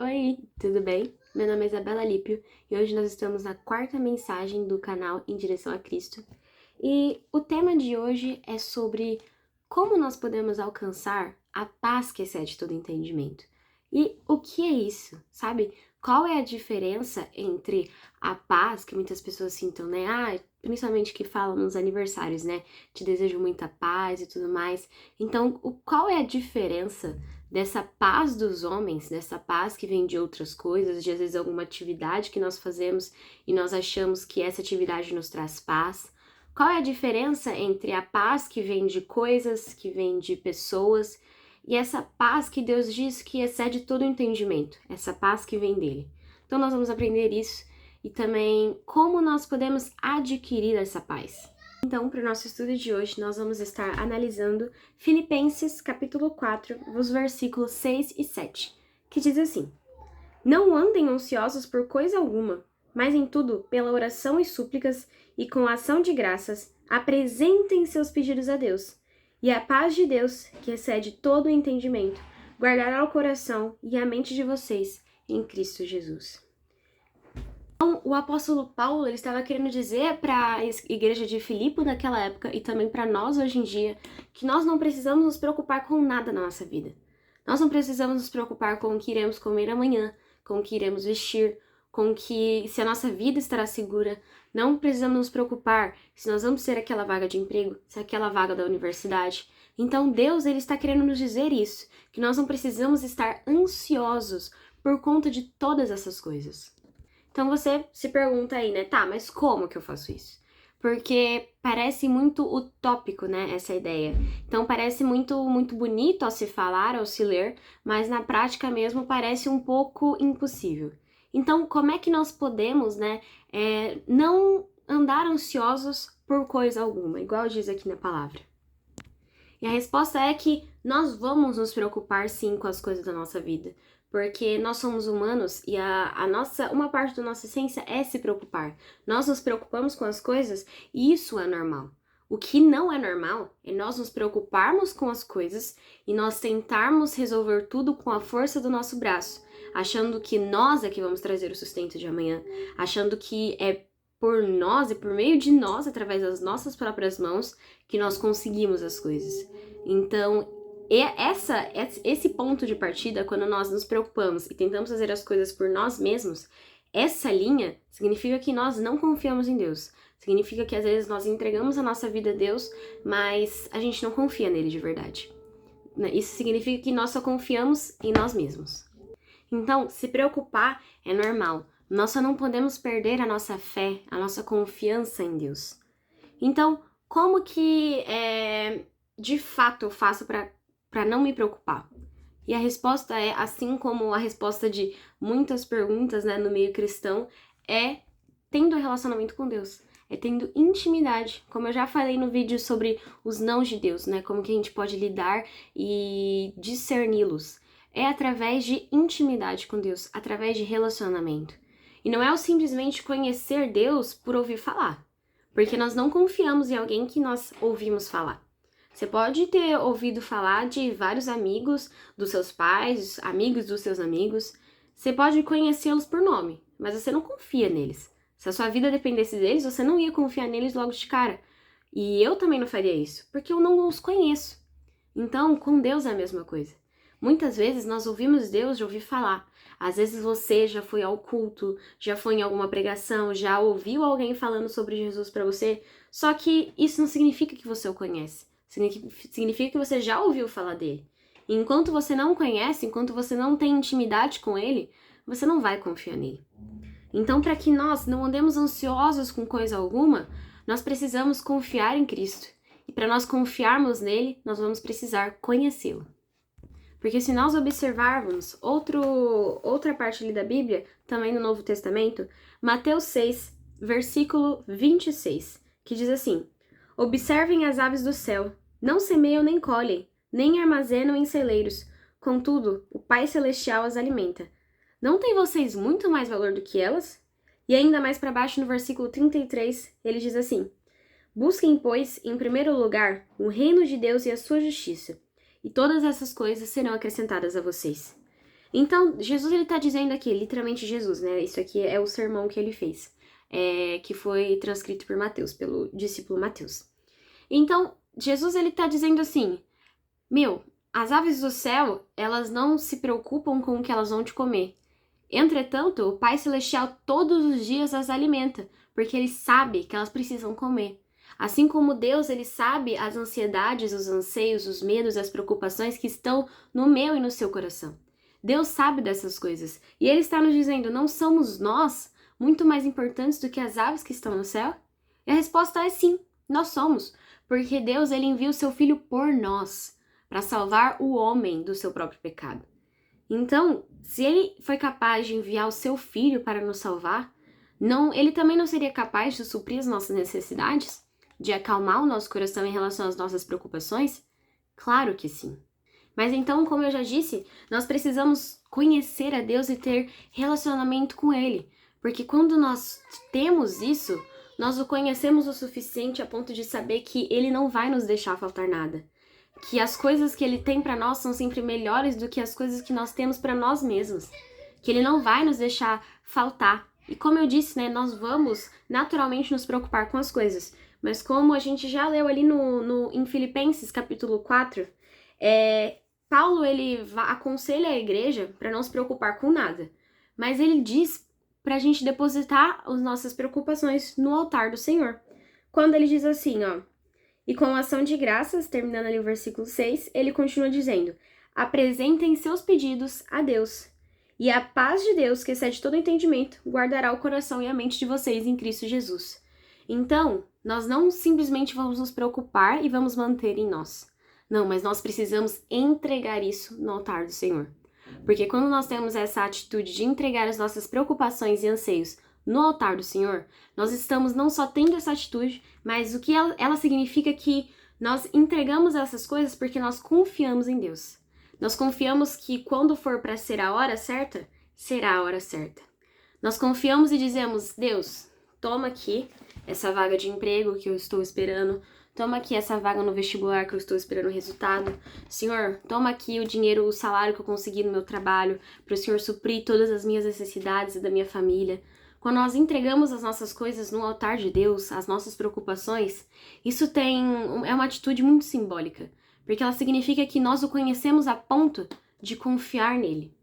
Oi, tudo bem? Meu nome é Isabela Lípio e hoje nós estamos na quarta mensagem do canal Em Direção a Cristo. E o tema de hoje é sobre como nós podemos alcançar a paz que excede todo entendimento. E o que é isso, sabe? Qual é a diferença entre a paz que muitas pessoas sintam, né? Principalmente que falam nos aniversários, né? Te desejo muita paz e tudo mais. Então, qual é a diferença dessa paz dos homens, dessa paz que vem de outras coisas, de às vezes alguma atividade que nós fazemos e nós achamos que essa atividade nos traz paz? Qual é a diferença entre a paz que vem de coisas, que vem de pessoas, e essa paz que Deus diz que excede todo o entendimento, essa paz que vem dele? Então nós vamos aprender isso e também como nós podemos adquirir essa paz. Então, para o nosso estudo de hoje, nós vamos estar analisando Filipenses capítulo 4, os versículos 6 e 7, que diz assim: Não andem ansiosos por coisa alguma, mas em tudo, pela oração e súplicas e com ação de graças, apresentem seus pedidos a Deus. E a paz de Deus, que excede todo o entendimento, guardará o coração e a mente de vocês em Cristo Jesus. Então, o apóstolo Paulo ele estava querendo dizer para a igreja de Filipe naquela época e também para nós hoje em dia que nós não precisamos nos preocupar com nada na nossa vida. Nós não precisamos nos preocupar com o que iremos comer amanhã, com o que iremos vestir, com que se a nossa vida estará segura. Não precisamos nos preocupar se nós vamos ter aquela vaga de emprego, se é aquela vaga da universidade. Então Deus ele está querendo nos dizer isso, que nós não precisamos estar ansiosos por conta de todas essas coisas. Então você se pergunta aí, né? Tá, mas como que eu faço isso? Porque parece muito utópico, né, essa ideia. Então parece muito bonito ao se falar, ao se ler, mas na prática mesmo parece um pouco impossível. Então como é que nós podemos, né, não andar ansiosos por coisa alguma, igual diz aqui na palavra? E a resposta é que nós vamos nos preocupar sim com as coisas da nossa vida, porque nós somos humanos e uma parte da nossa essência é se preocupar. Nós nos preocupamos com as coisas e isso é normal. O que não é normal é nós nos preocuparmos com as coisas e nós tentarmos resolver tudo com a força do nosso braço, achando que nós é que vamos trazer o sustento de amanhã, achando que é por nós e por meio de nós, através das nossas próprias mãos, que nós conseguimos as coisas. Então, esse ponto de partida, quando nós nos preocupamos e tentamos fazer as coisas por nós mesmos, essa linha significa que nós não confiamos em Deus. Significa que às vezes nós entregamos a nossa vida a Deus, mas a gente não confia nele de verdade. Isso significa que nós só confiamos em nós mesmos. Então, se preocupar é normal. Nós só não podemos perder a nossa fé, a nossa confiança em Deus. Então, como que de fato eu faço para não me preocupar? E a resposta é, assim como a resposta de muitas perguntas, né, no meio cristão, é tendo relacionamento com Deus. É tendo intimidade, como eu já falei no vídeo sobre os nãos de Deus, né? Como que a gente pode lidar e discerni-los. É através de intimidade com Deus, através de relacionamento. E não é o simplesmente conhecer Deus por ouvir falar, porque nós não confiamos em alguém que nós ouvimos falar. Você pode ter ouvido falar de vários amigos dos seus pais, amigos dos seus amigos. Você pode conhecê-los por nome, mas você não confia neles. Se a sua vida dependesse deles, você não ia confiar neles logo de cara. E eu também não faria isso, porque eu não os conheço. Então, com Deus é a mesma coisa. Muitas vezes nós ouvimos Deus de ouvir falar. Às vezes você já foi ao culto, já foi em alguma pregação, já ouviu alguém falando sobre Jesus para você, só que isso não significa que você o conhece. Significa que você já ouviu falar dele. E enquanto você não conhece, enquanto você não tem intimidade com ele, você não vai confiar nele. Então, para que nós não andemos ansiosos com coisa alguma, nós precisamos confiar em Cristo. E para nós confiarmos nele, nós vamos precisar conhecê-lo. Porque se nós observarmos outra parte ali da Bíblia, também no Novo Testamento, Mateus 6, versículo 26, que diz assim: Observem as aves do céu, não semeiam nem colhem, nem armazenam em celeiros, contudo, o Pai Celestial as alimenta. Não têm vocês muito mais valor do que elas? E ainda mais para baixo no versículo 33, ele diz assim: Busquem, pois, em primeiro lugar, o reino de Deus e a sua justiça, e todas essas coisas serão acrescentadas a vocês. Então, Jesus ele tá dizendo aqui, literalmente Jesus, né? Isso aqui é o sermão que ele fez, que foi transcrito por Mateus, pelo discípulo Mateus. Então, Jesus ele tá dizendo assim, meu, as aves do céu, elas não se preocupam com o que elas vão te comer. Entretanto, o Pai Celestial todos os dias as alimenta, porque ele sabe que elas precisam comer. Assim como Deus, ele sabe as ansiedades, os anseios, os medos, as preocupações que estão no meu e no seu coração. Deus sabe dessas coisas. E ele está nos dizendo, não somos nós muito mais importantes do que as aves que estão no céu? E a resposta é sim, nós somos. Porque Deus, ele envia o seu Filho por nós, para salvar o homem do seu próprio pecado. Então, se ele foi capaz de enviar o seu filho para nos salvar, ele também não seria capaz de suprir as nossas necessidades? De acalmar o nosso coração em relação às nossas preocupações? Claro que sim. Mas então, como eu já disse, nós precisamos conhecer a Deus e ter relacionamento com Ele. Porque quando nós temos isso, nós o conhecemos o suficiente a ponto de saber que Ele não vai nos deixar faltar nada. Que as coisas que Ele tem para nós são sempre melhores do que as coisas que nós temos para nós mesmos. Que Ele não vai nos deixar faltar. E como eu disse, né, nós vamos naturalmente nos preocupar com as coisas. Mas como a gente já leu ali em Filipenses capítulo 4, Paulo ele aconselha a igreja para não se preocupar com nada. Mas ele diz para a gente depositar as nossas preocupações no altar do Senhor. Quando ele diz assim, ó, e com ação de graças, terminando ali o versículo 6, ele continua dizendo, apresentem seus pedidos a Deus. E a paz de Deus, que excede todo entendimento, guardará o coração e a mente de vocês em Cristo Jesus. Então, nós não simplesmente vamos nos preocupar e vamos manter em nós. Não, mas nós precisamos entregar isso no altar do Senhor. Porque quando nós temos essa atitude de entregar as nossas preocupações e anseios no altar do Senhor, nós estamos não só tendo essa atitude, mas o que ela significa que nós entregamos essas coisas porque nós confiamos em Deus. Nós confiamos que quando for para ser a hora certa, será a hora certa. Nós confiamos e dizemos, Deus, toma aqui essa vaga de emprego que eu estou esperando, toma aqui essa vaga no vestibular que eu estou esperando o resultado. Senhor, toma aqui o dinheiro, o salário que eu consegui no meu trabalho, para o Senhor suprir todas as minhas necessidades e da minha família. Quando nós entregamos as nossas coisas no altar de Deus, as nossas preocupações, isso é uma atitude muito simbólica, porque ela significa que nós o conhecemos a ponto de confiar nele.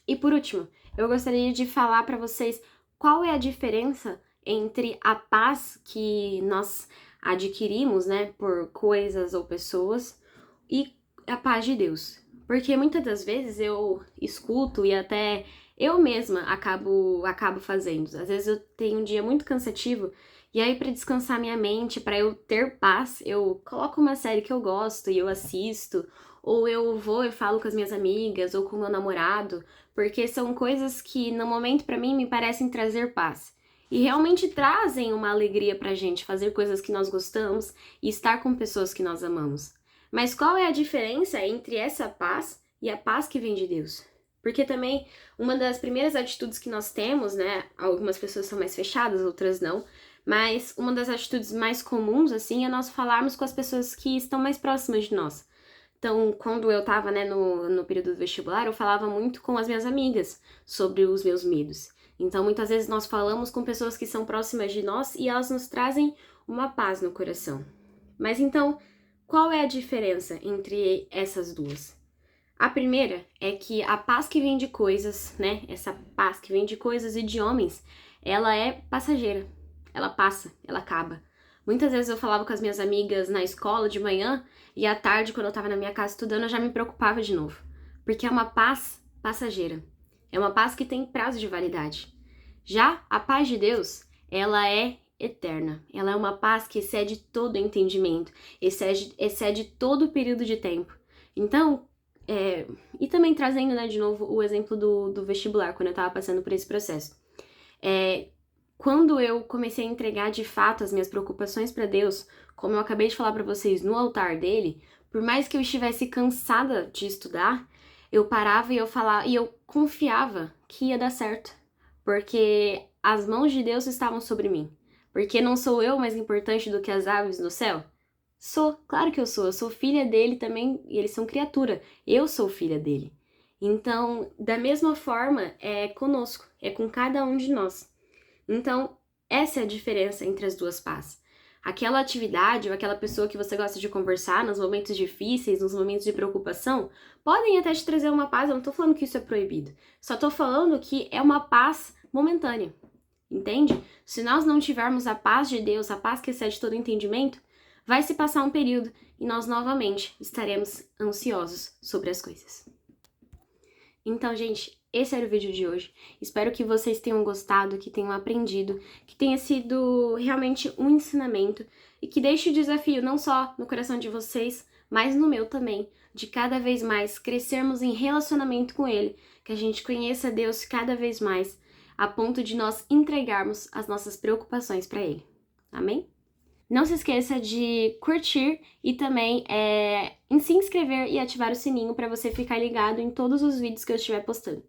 E por último, eu gostaria de falar para vocês qual é a diferença entre a paz que nós adquirimos, né, por coisas ou pessoas e a paz de Deus. Porque muitas das vezes eu escuto e até eu mesma acabo fazendo. Às vezes eu tenho um dia muito cansativo e aí para descansar minha mente, para eu ter paz, eu coloco uma série que eu gosto e eu assisto, ou eu vou e falo com as minhas amigas ou com o meu namorado, porque são coisas que no momento para mim me parecem trazer paz. E realmente trazem uma alegria pra gente fazer coisas que nós gostamos e estar com pessoas que nós amamos. Mas qual é a diferença entre essa paz e a paz que vem de Deus? Porque também uma das primeiras atitudes que nós temos, né, algumas pessoas são mais fechadas, outras não, mas uma das atitudes mais comuns, assim, é nós falarmos com as pessoas que estão mais próximas de nós. Então, quando eu tava, né, no período do vestibular, eu falava muito com as minhas amigas sobre os meus medos. Então, muitas vezes nós falamos com pessoas que são próximas de nós e elas nos trazem uma paz no coração. Mas então, qual é a diferença entre essas duas? A primeira é que a paz que vem de coisas, né? Essa paz que vem de coisas e de homens, ela é passageira. Ela passa, ela acaba. Muitas vezes eu falava com as minhas amigas na escola de manhã e à tarde, quando eu tava na minha casa estudando, eu já me preocupava de novo. Porque é uma paz passageira. É uma paz que tem prazo de validade. Já a paz de Deus, ela é eterna. Ela é uma paz que excede todo entendimento, excede todo o período de tempo. Então, e também trazendo, né, de novo o exemplo do vestibular, quando eu tava passando por esse processo. Quando eu comecei a entregar de fato as minhas preocupações para Deus, como eu acabei de falar para vocês, no altar dele, por mais que eu estivesse cansada de estudar, eu parava e eu falava, e eu confiava que ia dar certo. Porque as mãos de Deus estavam sobre mim. Porque não sou eu mais importante do que as aves no céu? Sou, claro que eu sou filha dele também, e eles são criatura. Eu sou filha dele. Então, da mesma forma, é conosco, é com cada um de nós. Então, essa é a diferença entre as duas paz. Aquela atividade ou aquela pessoa que você gosta de conversar nos momentos difíceis, nos momentos de preocupação, podem até te trazer uma paz. Eu não tô falando que isso é proibido. Só tô falando que é uma paz momentânea. Entende? Se nós não tivermos a paz de Deus, a paz que excede todo entendimento, vai se passar um período e nós novamente estaremos ansiosos sobre as coisas. Então, gente, esse era o vídeo de hoje. Espero que vocês tenham gostado, que tenham aprendido, que tenha sido realmente um ensinamento e que deixe o desafio não só no coração de vocês, mas no meu também, de cada vez mais crescermos em relacionamento com Ele, que a gente conheça Deus cada vez mais, a ponto de nós entregarmos as nossas preocupações para Ele. Amém? Não se esqueça de curtir e também em se inscrever e ativar o sininho para você ficar ligado em todos os vídeos que eu estiver postando.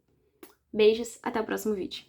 Beijos, até o próximo vídeo.